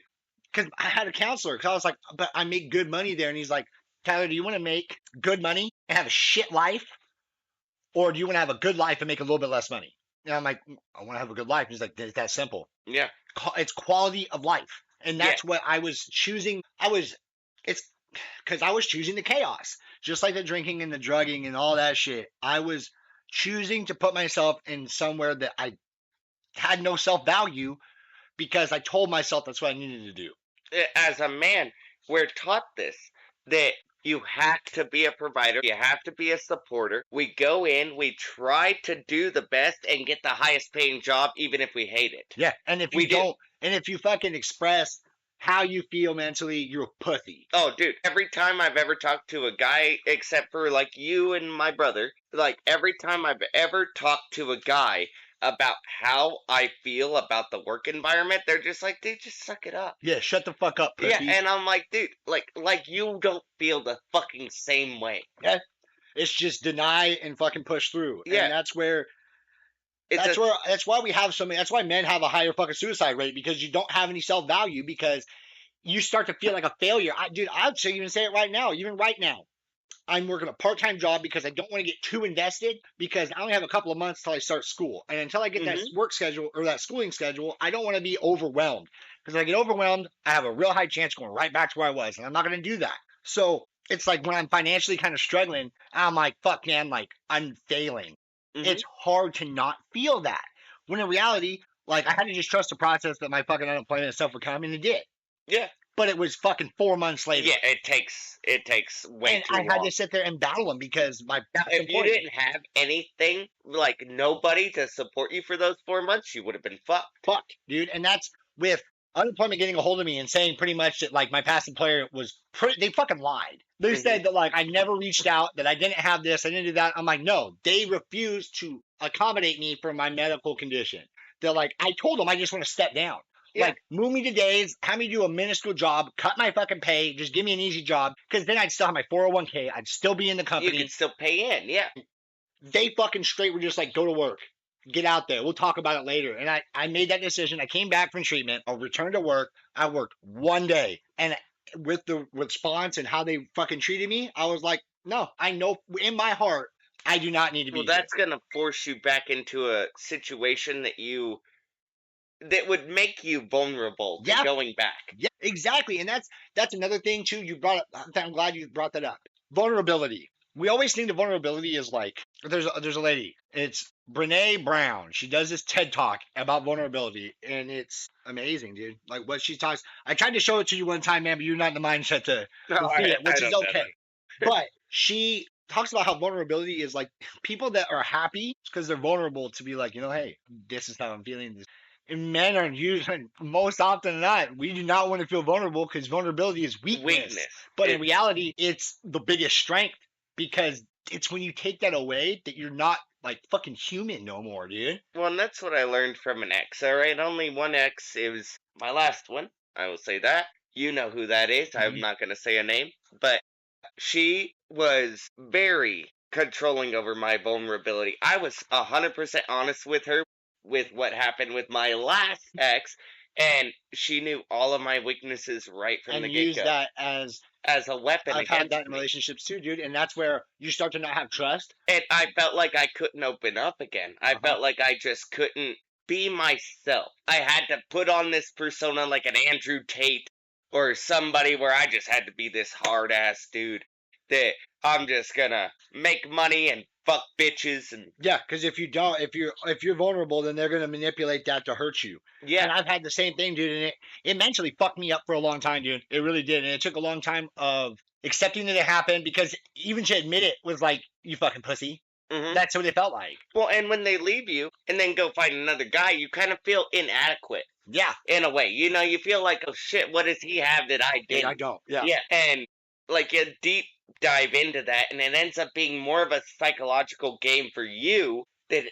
Because I had a counselor, because I was like, but I make good money there, and he's like, Tyler, do you want to make good money and have a shit life, or do you want to have a good life and make a little bit less money? And I'm like, I want to have a good life. He's like, it's that simple. Yeah. It's quality of life, and that's what I was choosing. It's because I was choosing the chaos, just like the drinking and the drugging and all that shit. I was choosing to put myself in somewhere that I had no self value because I told myself that's what I needed to do. As a man, we're taught this, that you have to be a provider, you have to be a supporter. We go in, we try to do the best and get the highest paying job, even if we hate it. Yeah, and if We you do. don't, and if you fucking express how you feel mentally, you're a pussy. Oh, dude, every time I've ever talked to a guy, except for like you and my brother, like every time I've ever talked to a guy about how I feel about the work environment, they're just like, dude, just suck it up. Yeah, shut the fuck up, Yeah, pussy. and I'm like, dude, like you don't feel the fucking same way. Yeah, it's just deny and fucking push through, Yeah, and that's where it's that's why we have so many. That's why men have a higher fucking suicide rate because you don't have any self value because you start to feel like a failure. Dude, I'd say even say it right now. Even right now, I'm working a part-time job because I don't want to get too invested because I only have a couple of months till I start school. And until I get that work schedule or that schooling schedule, I don't want to be overwhelmed. Because if I get overwhelmed, I have a real high chance going right back to where I was. And I'm not going to do that. So it's like when I'm financially kind of struggling, I'm like, fuck, man, like I'm failing. It's hard to not feel that. When in reality, like I had to just trust the process that my fucking unemployment and stuff would come, and it did. Yeah. But it was fucking 4 months later. Yeah, it takes way too long. And I had to sit there and battle them because if you didn't have anything, like nobody to support you for those 4 months, you would have been fucked. Dude. And that's with unemployment getting a hold of me and saying pretty much that like my past employer was they fucking lied. They said that like I never reached out, that I didn't have this, I didn't do that. I'm like, no, they refused to accommodate me for my medical condition. They're like, I told them I just want to step down. Yeah. Like, move me to days, have me do a minuscule job, cut my fucking pay, just give me an easy job, because then I'd still have my 401k, I'd still be in the company. You could still pay in, yeah. They fucking straight were just like, go to work, get out there, we'll talk about it later. And I made that decision. I came back from treatment, I returned to work, I worked one day, and with the response and how they fucking treated me, I was like, no, I know in my heart, I do not need to be Well, that's going to force you back into a situation that would make you vulnerable to going back. Yeah, exactly. And that's another thing too. You brought up. I'm glad you brought that up. Vulnerability. We always think the vulnerability is like there's a lady. It's Brene Brown. She does this TED talk about vulnerability, and it's amazing, dude. Like what she talks. I tried to show it to you one time, man, but you're not in the mindset to see it, which is okay. But she talks about how vulnerability is like people that are happy because they're vulnerable to be like, hey, this is how I'm feeling. And men are usually, most often than not, we do not want to feel vulnerable because vulnerability is weakness. But in reality, it's the biggest strength because it's when you take that away that you're not like fucking human no more, dude. Well, and that's what I learned from an ex, all right? Only one ex. It was my last one. I will say that. You know who that is. I'm not going to say a name. But she was very controlling over my vulnerability. I was 100% honest with her with what happened with my last ex, and she knew all of my weaknesses right from the get-go. And used that as a weapon. I've had that in relationships too, dude, and that's where you start to not have trust. And I felt like I couldn't open up again. I felt like I just couldn't be myself. I had to put on this persona like an Andrew Tate or somebody where I just had to be this hard-ass dude that I'm just gonna make money and fuck bitches and because if you don't, if you're vulnerable, then they're gonna manipulate that to hurt you. Yeah, and I've had the same thing, dude, and it mentally fucked me up for a long time, dude. It really did, and it took a long time of accepting that it happened because even to admit it was like, you fucking pussy. That's what it felt like. Well, and when they leave you and then go find another guy, you kind of feel inadequate. Yeah, in a way, you feel like, oh shit, what does he have that I didn't? I don't. Yeah, and like a deep dive into that, and it ends up being more of a psychological game for you that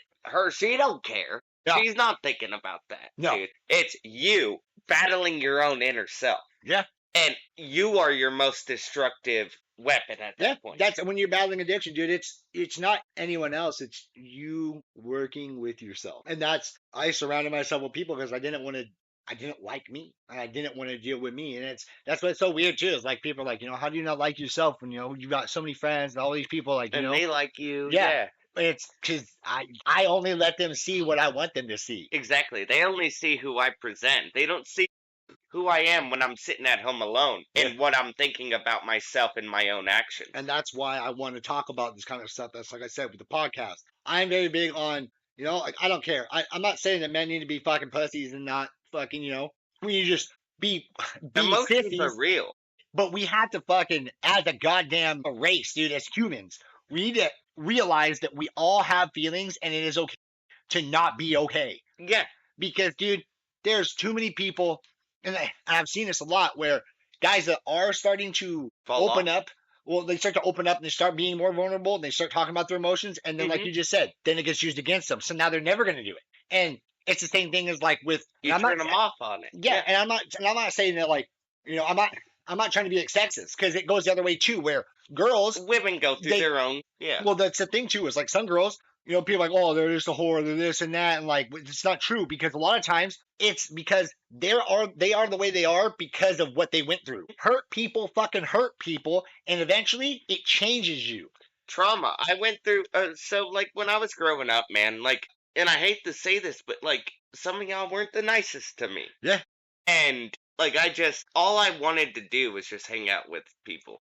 she don't care. Yeah. She's not thinking about that, dude. It's you battling your own inner self. Yeah. And you are your most destructive weapon at that point. That's when you're battling addiction, dude. It's not anyone else. It's you working with yourself. And I surrounded myself with people because I didn't like me, and I didn't want to deal with me, and that's what's so weird too. Is like people are like, how do you not like yourself when you got so many friends and all these people like and they like you? Yeah. It's because I only let them see what I want them to see. Exactly. They only see who I present. They don't see who I am when I'm sitting at home alone Yeah. and what I'm thinking about myself and my own actions. And that's why I want to talk about this kind of stuff. That's like I said with the podcast. I'm very big on, like I don't care. I'm not saying that men need to be fucking pussies and not fucking, we need to just be Emotions sissies. are real. But we have to fucking, as a goddamn race, dude, as humans, we need to realize that we all have feelings and it is okay to not be okay. Yeah. Because, dude, there's too many people, and I've seen this a lot, where guys that are starting to open up, well, they start to open up and they start being more vulnerable and they start talking about their emotions. And then, like you just said, then it gets used against them. So now they're never going to do it. And it's the same thing as like with, you turn them off on it. Yeah. And I'm not saying that like, I'm not trying to be like sexist because it goes the other way too, where women go through their own. Yeah. Well, that's the thing too, is like some girls, people are like, oh, they're just a whore, they're this and that, and like it's not true because a lot of times it's because they are the way they are because of what they went through. Hurt people fucking hurt people, and eventually it changes you. Trauma. I went through. So like when I was growing up, man, like, and I hate to say this, but like some of y'all weren't the nicest to me. Yeah. And like all I wanted to do was just hang out with people.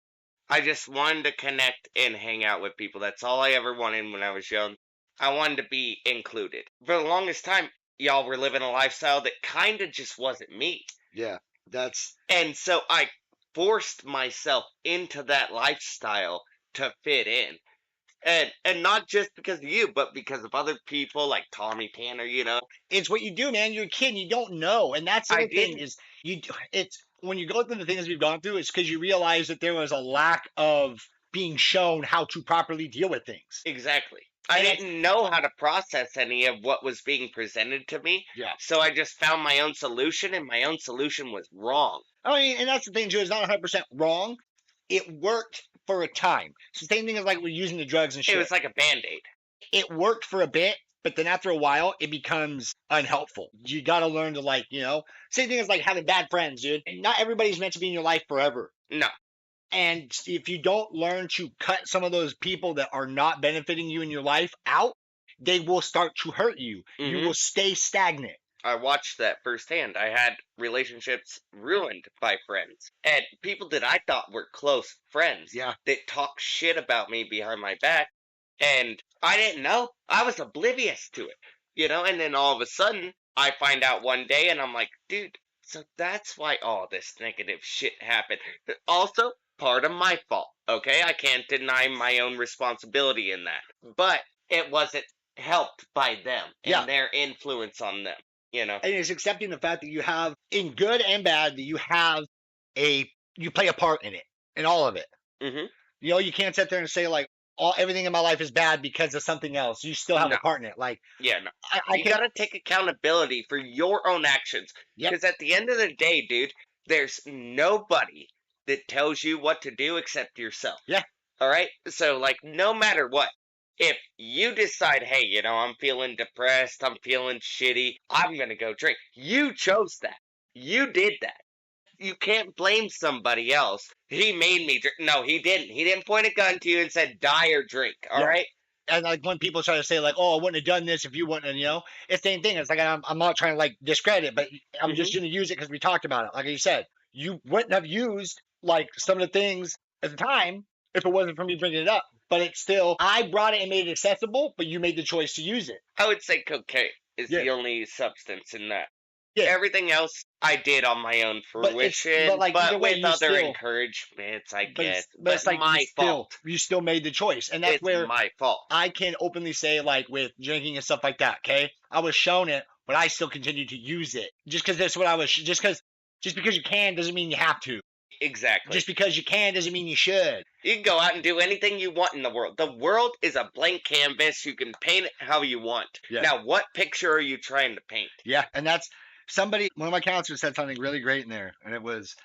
I just wanted to connect and hang out with people. That's all I ever wanted when I was young. I wanted to be included. For the longest time, y'all were living a lifestyle that kind of just wasn't me. Yeah, and so I forced myself into that lifestyle to fit in. And not just because of you, but because of other people like Tommy Tanner, It's what you do, man. You're a kid, you don't know. And that's the other thing is it's when you go through the things we've gone through, it's because you realize that there was a lack of being shown how to properly deal with things. Exactly. I didn't know how to process any of what was being presented to me. Yeah. So I just found my own solution, and my own solution was wrong. I mean, and that's the thing, too. It's not 100% wrong. It worked for a time. It's the same thing as like we're using the drugs and shit. It was like a Band-Aid. It worked for a bit, but then after a while, it becomes unhelpful. You got to learn to like, same thing as like having bad friends, dude. Not everybody's meant to be in your life forever. No. And if you don't learn to cut some of those people that are not benefiting you in your life out, they will start to hurt you. Mm-hmm. You will stay stagnant. I watched that firsthand. I had relationships ruined by friends. And people that I thought were close friends that talk shit about me behind my back. And I didn't know. I was oblivious to it. And then all of a sudden, I find out one day and I'm like, dude, so that's why all this negative shit happened. Also, part of my fault, okay? I can't deny my own responsibility in that. But it wasn't helped by them and their influence on them, And it's accepting the fact that you have, in good and bad, that you play a part in it, in all of it. Mm-hmm. You can't sit there and say, like, everything in my life is bad because of something else. You still have a part in it. Like, you gotta take accountability for your own actions. Because at the end of the day, dude, there's nobody that tells you what to do except yourself. Yeah. All right? So, like, no matter what, if you decide, hey, I'm feeling depressed, I'm feeling shitty, I'm going to go drink. You chose that. You did that. You can't blame somebody else. He made me drink. No, he didn't. He didn't point a gun to you and said, die or drink. All right? And like when people try to say like, oh, I wouldn't have done this if you wouldn't, it's the same thing. It's like, I'm not trying to like discredit it, but I'm just going to use it because we talked about it. Like you said, you wouldn't have used like some of the things at the time if it wasn't for me bringing it up. But it's still, I brought it and made it accessible, but you made the choice to use it. I would say cocaine is the only substance in that. Yeah. Everything else I did on my own fruition, but with other encouragements, I guess. But it's like my fault. You still made the choice. And that's where my fault. I can openly say, like, with drinking and stuff like that, okay? I was shown it, but I still continued to use it. Just because that's what I was, just because you can doesn't mean you have to. Exactly. Just because you can doesn't mean you should. You can go out and do anything you want in the world. The world is a blank canvas. You can paint it how you want. Yeah. Now, what picture are you trying to paint? Yeah, and that's one of my counselors said something really great in there, and it was,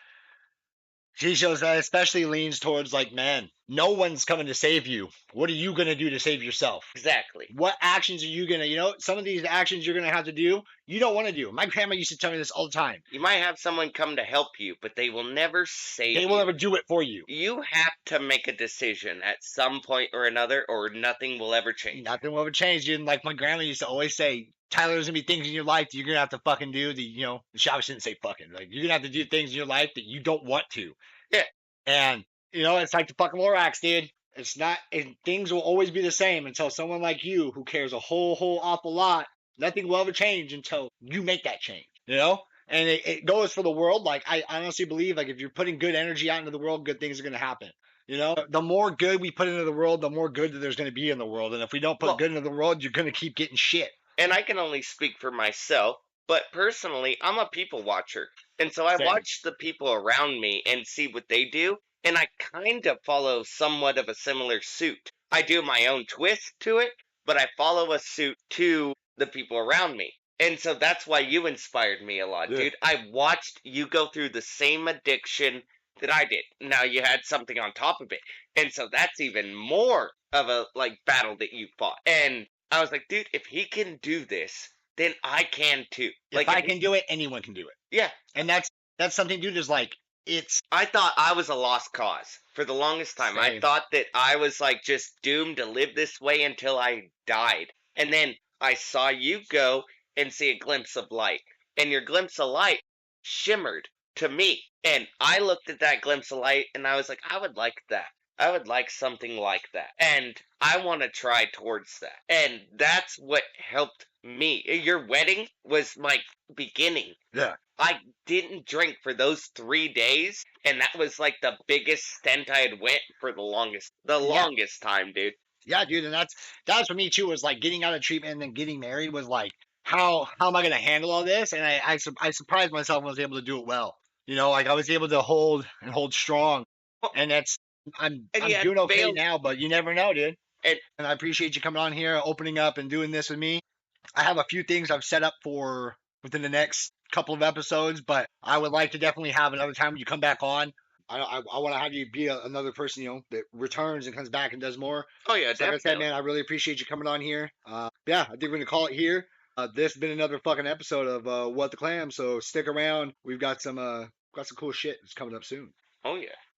she shows that especially leans towards like, man, no one's coming to save you. What are you going to do to save yourself? Exactly. What actions are you going to, some of these actions you're going to have to do, you don't want to do. My grandma used to tell me this all the time. You might have someone come to help you, but they will never save you. They will never do it for you. You have to make a decision at some point or another, or nothing will ever change. Nothing will ever change, dude. Like my grandma used to always say, Tyler, there's gonna be things in your life that you're gonna have to fucking do that, I shouldn't say fucking, like, you're gonna have to do things in your life that you don't want to. Yeah. And, it's like the fucking Lorax, dude. It's not, and things will always be the same until someone like you, who cares a whole awful lot, nothing will ever change until you make that change, And it goes for the world. Like, I honestly believe, like, if you're putting good energy out into the world, good things are going to happen. The more good we put into the world, the more good that there's going to be in the world. And if we don't put Well, good into the world, you're going to keep getting shit. and I can only speak for myself, but personally, I'm a people watcher. And so I Same. watch the people around me and see what they do, and I kind of follow somewhat of a similar suit. I do my own twist to it, but I follow a suit to the people around me. And so that's why you inspired me a lot, Yeah. dude. I watched you go through the same addiction that I did. Now you had something on top of it. And so that's even more of a like battle that you fought. And I was like, dude, if he can do this, then I can too. If Like, I can do it, anyone can do it. yeah, And that's something, dude, is like, it's I thought I was a lost cause for the longest time. I same. thought that I was like just doomed to live this way until I died. And then I saw you go and see a glimpse of light. And your glimpse of light shimmered to me. And I looked at that glimpse of light and I was like, I would like that. I would like something like that. And I want to try towards that. And that's what helped me. Your wedding was my beginning. Yeah. I didn't drink for those 3 days, and that was like the biggest stint I had went for the Yeah. longest time, dude. Yeah, dude, and that's for me too. Was like getting out of treatment and then getting married was like, how am I gonna handle all this? And I surprised myself and was able to do it well. Like, I was able to hold strong, Well, and I'm and you I'm had doing okay failed, now, but you never know, dude. and And I appreciate you coming on here, opening up, and doing this with me. I have a few things I've set up for within the next couple of episodes, but I would like to definitely have another time when you come back on. I want to have you be another person, that returns and comes back and does more. oh yeah, So like I said, definitely. man, I really appreciate you coming on here. Yeah, I think we're gonna call it here. This has been another fucking episode of What the Clam. So stick around. We've got some cool shit that's coming up soon. Oh yeah.